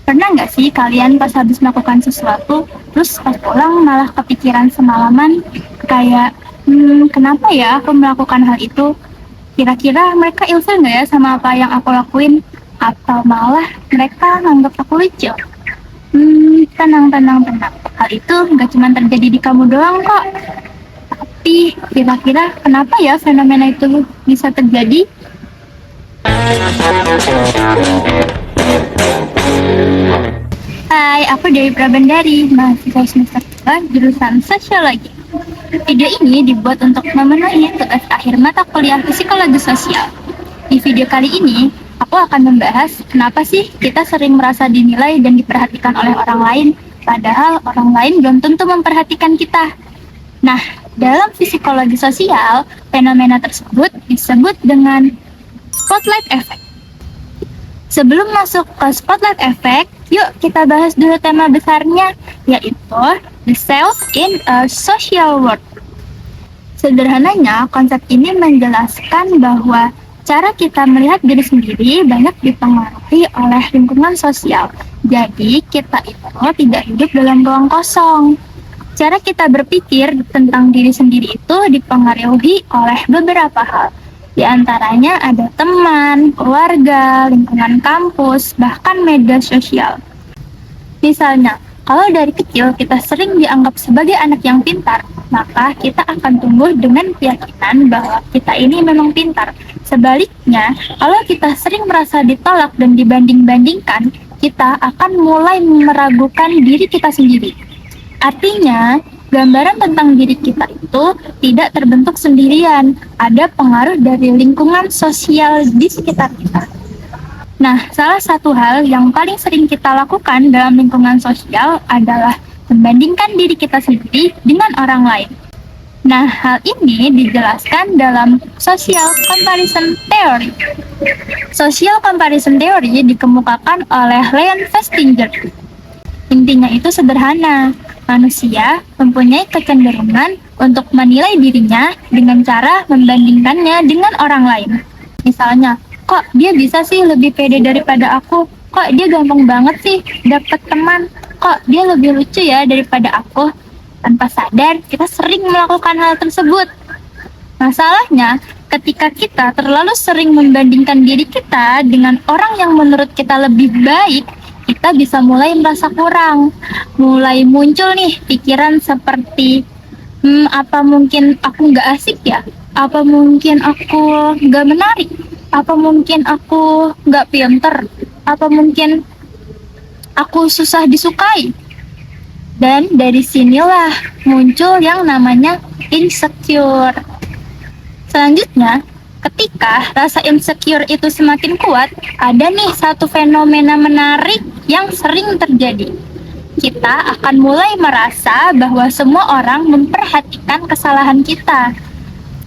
Pernah nggak sih kalian pas habis melakukan sesuatu, terus pas pulang malah kepikiran semalaman, kayak, kenapa ya aku melakukan hal itu? Kira-kira mereka ilfil nggak ya sama apa yang aku lakuin? Atau malah mereka nganggap aku lucu? Tenang, tenang, tenang. Hal itu nggak cuma terjadi di kamu doang kok. Tapi kira-kira kenapa ya fenomena itu bisa terjadi? Hai, aku Dewi Prabandari, mahasiswa semester 2 jurusan Sosiologi. Video ini dibuat untuk memenuhi tugas akhir mata kuliah Psikologi Sosial. Di video kali ini, aku akan membahas kenapa sih kita sering merasa dinilai dan diperhatikan oleh orang lain, padahal orang lain belum tentu memperhatikan kita. Nah, dalam psikologi sosial, fenomena tersebut disebut dengan spotlight effect. Sebelum masuk ke spotlight effect, yuk kita bahas dulu tema besarnya, yaitu the self in a social world. Sederhananya, konsep ini menjelaskan bahwa cara kita melihat diri sendiri banyak dipengaruhi oleh lingkungan sosial. Jadi, kita itu tidak hidup dalam ruang kosong. Cara kita berpikir tentang diri sendiri itu dipengaruhi oleh beberapa hal. Di antaranya ada teman, keluarga, lingkungan kampus, bahkan media sosial. Misalnya, kalau dari kecil kita sering dianggap sebagai anak yang pintar, maka kita akan tumbuh dengan keyakinan bahwa kita ini memang pintar. Sebaliknya, kalau kita sering merasa ditolak dan dibanding-bandingkan, kita akan mulai meragukan diri kita sendiri. Artinya, gambaran tentang diri kita itu tidak terbentuk sendirian, ada pengaruh dari lingkungan sosial di sekitar kita. Nah, salah satu hal yang paling sering kita lakukan dalam lingkungan sosial adalah membandingkan diri kita sendiri dengan orang lain. Nah, hal ini dijelaskan dalam social comparison theory. Social comparison theory dikemukakan oleh Leon Festinger. Intinya itu sederhana, manusia mempunyai kecenderungan untuk menilai dirinya dengan cara membandingkannya dengan orang lain. Misalnya, kok dia bisa sih lebih pede daripada aku? Kok dia gampang banget sih dapat teman? Kok dia lebih lucu ya daripada aku? Tanpa sadar, kita sering melakukan hal tersebut. Masalahnya, ketika kita terlalu sering membandingkan diri kita dengan orang yang menurut kita lebih baik, kita bisa mulai merasa kurang. Mulai muncul nih pikiran seperti, apa mungkin aku nggak asik ya? Apa mungkin aku nggak menarik? Apa mungkin aku nggak pinter? Apa mungkin aku susah disukai? Dan dari sinilah muncul yang namanya insecure. Selanjutnya, ketika rasa insecure itu semakin kuat, ada nih satu fenomena menarik yang sering terjadi. Kita akan mulai merasa bahwa semua orang memperhatikan kesalahan kita.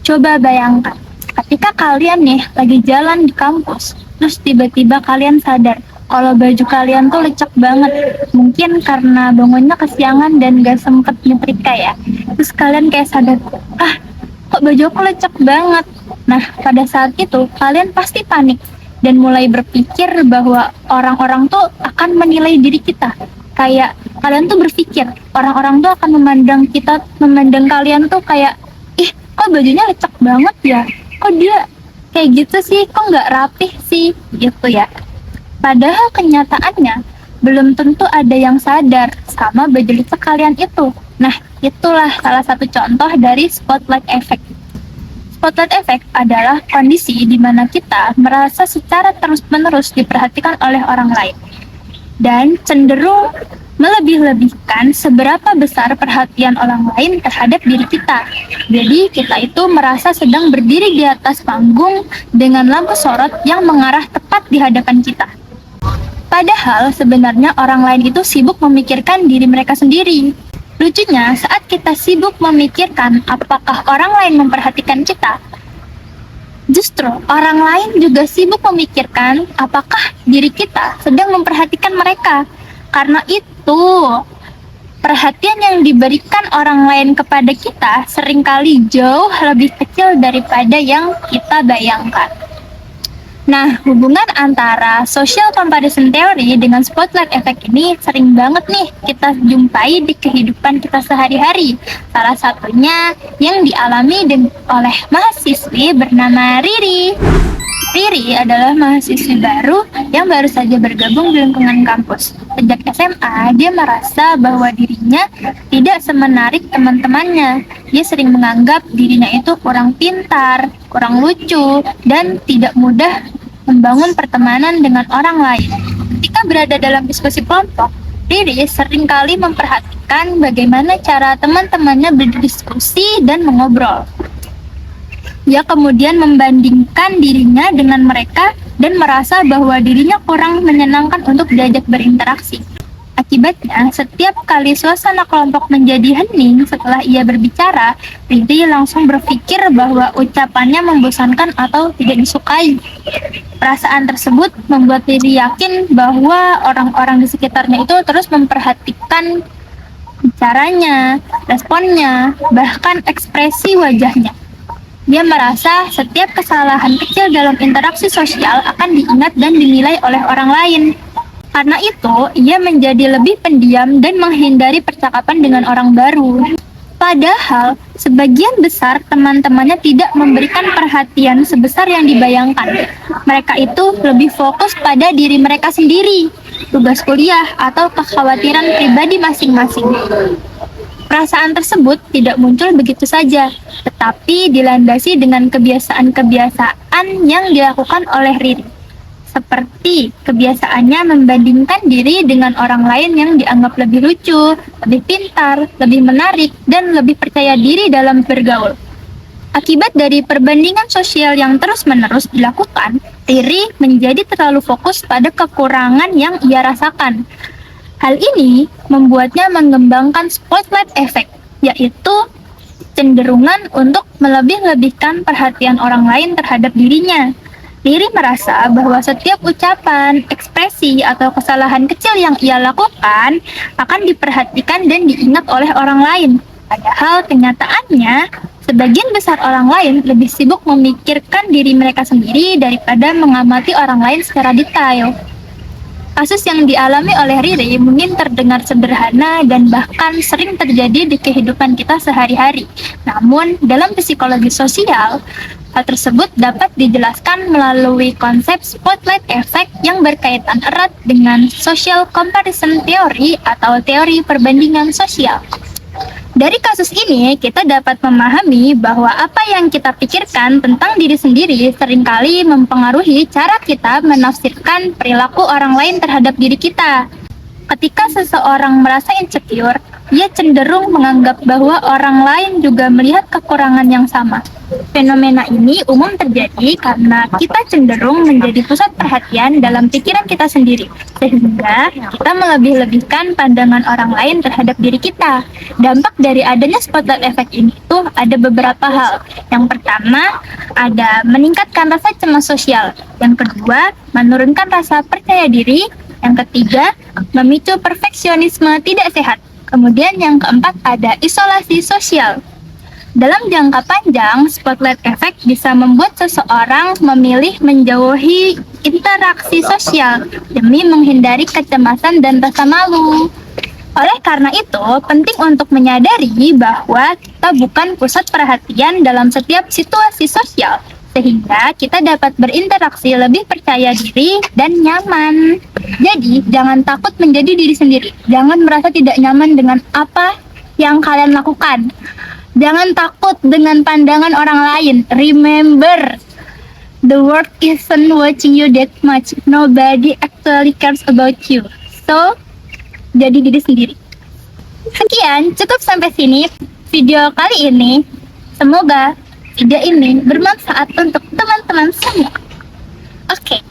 Coba bayangkan, ketika kalian nih lagi jalan di kampus, terus tiba-tiba kalian sadar kalau baju kalian tuh lecek banget. Mungkin karena bangunnya kesiangan dan gak sempet nyetrika ya. Terus kalian kayak sadar, kok baju aku lecek banget. Nah, pada saat itu kalian pasti panik dan mulai berpikir bahwa orang-orang tuh akan menilai diri kita. Kayak kalian tuh berpikir orang-orang tuh akan memandang kalian tuh kayak, ih, kok bajunya lecek banget ya? Kok dia kayak gitu sih? Kok nggak rapih sih? Gitu ya. Padahal kenyataannya belum tentu ada yang sadar sama baju lecek kalian itu. Nah, itulah salah satu contoh dari spotlight effect. Spotlight effect adalah kondisi di mana kita merasa secara terus-menerus diperhatikan oleh orang lain dan cenderung melebih-lebihkan seberapa besar perhatian orang lain terhadap diri kita. Jadi kita itu merasa sedang berdiri di atas panggung dengan lampu sorot yang mengarah tepat di hadapan kita. Padahal sebenarnya orang lain itu sibuk memikirkan diri mereka sendiri. Lucunya, saat kita sibuk memikirkan apakah orang lain memperhatikan kita, justru orang lain juga sibuk memikirkan apakah diri kita sedang memperhatikan mereka. Karena itu, perhatian yang diberikan orang lain kepada kita seringkali jauh lebih kecil daripada yang kita bayangkan. Nah, hubungan antara social comparison theory dengan spotlight effect ini sering banget nih kita jumpai di kehidupan kita sehari-hari. Salah satunya yang dialami oleh mahasiswi bernama Riri. Riri adalah mahasiswi baru yang baru saja bergabung di lingkungan kampus. Sejak SMA, dia merasa bahwa dirinya tidak semenarik teman-temannya. Dia sering menganggap dirinya itu kurang pintar, kurang lucu, dan tidak mudah membangun pertemanan dengan orang lain. Ketika berada dalam diskusi kelompok, Riri seringkali memperhatikan bagaimana cara teman-temannya berdiskusi dan mengobrol. Ia kemudian membandingkan dirinya dengan mereka dan merasa bahwa dirinya kurang menyenangkan untuk diajak berinteraksi. Akibatnya, setiap kali suasana kelompok menjadi hening setelah ia berbicara, Riri langsung berpikir bahwa ucapannya membosankan atau tidak disukai. Perasaan tersebut membuat Riri yakin bahwa orang-orang di sekitarnya itu terus memperhatikan bicaranya, responnya, bahkan ekspresi wajahnya. Dia merasa setiap kesalahan kecil dalam interaksi sosial akan diingat dan dinilai oleh orang lain. Karena itu, ia menjadi lebih pendiam dan menghindari percakapan dengan orang baru. Padahal, sebagian besar teman-temannya tidak memberikan perhatian sebesar yang dibayangkan. Mereka itu lebih fokus pada diri mereka sendiri, tugas kuliah, atau kekhawatiran pribadi masing-masing. Perasaan tersebut tidak muncul begitu saja, tetapi dilandasi dengan kebiasaan-kebiasaan yang dilakukan oleh Riri. Seperti kebiasaannya membandingkan diri dengan orang lain yang dianggap lebih lucu, lebih pintar, lebih menarik, dan lebih percaya diri dalam bergaul. Akibat dari perbandingan sosial yang terus-menerus dilakukan, Riri menjadi terlalu fokus pada kekurangan yang ia rasakan. Hal ini membuatnya mengembangkan spotlight effect, yaitu cenderungan untuk melebih-lebihkan perhatian orang lain terhadap dirinya. Riri merasa bahwa setiap ucapan, ekspresi, atau kesalahan kecil yang ia lakukan akan diperhatikan dan diingat oleh orang lain. Padahal kenyataannya, sebagian besar orang lain lebih sibuk memikirkan diri mereka sendiri daripada mengamati orang lain secara detail. Kasus yang dialami oleh Riri mungkin terdengar sederhana dan bahkan sering terjadi di kehidupan kita sehari-hari. Namun, dalam psikologi sosial, hal tersebut dapat dijelaskan melalui konsep spotlight effect yang berkaitan erat dengan social comparison theory atau teori perbandingan sosial. Dari kasus ini, kita dapat memahami bahwa apa yang kita pikirkan tentang diri sendiri seringkali mempengaruhi cara kita menafsirkan perilaku orang lain terhadap diri kita. Ketika seseorang merasa insecure, ia cenderung menganggap bahwa orang lain juga melihat kekurangan yang sama. Fenomena ini umum terjadi karena kita cenderung menjadi pusat perhatian dalam pikiran kita sendiri, sehingga kita melebih-lebihkan pandangan orang lain terhadap diri kita. Dampak dari adanya spotlight effect ini tuh ada beberapa hal. Yang pertama, ada meningkatkan rasa cemas sosial. Yang kedua, menurunkan rasa percaya diri. Yang ketiga, memicu perfeksionisme tidak sehat. Kemudian yang keempat ada isolasi sosial. Dalam jangka panjang, spotlight effect bisa membuat seseorang memilih menjauhi interaksi sosial demi menghindari kecemasan dan rasa malu. Oleh karena itu, penting untuk menyadari bahwa kita bukan pusat perhatian dalam setiap situasi sosial, sehingga kita dapat berinteraksi lebih percaya diri dan nyaman. Jadi, jangan takut menjadi diri sendiri. Jangan merasa tidak nyaman dengan apa yang kalian lakukan. Jangan takut dengan pandangan orang lain. Remember, the world isn't watching you that much. Nobody actually cares about you. So, jadi diri sendiri. Sekian, cukup sampai sini video kali ini. Semoga video ini bermanfaat untuk teman-teman semua. Oke.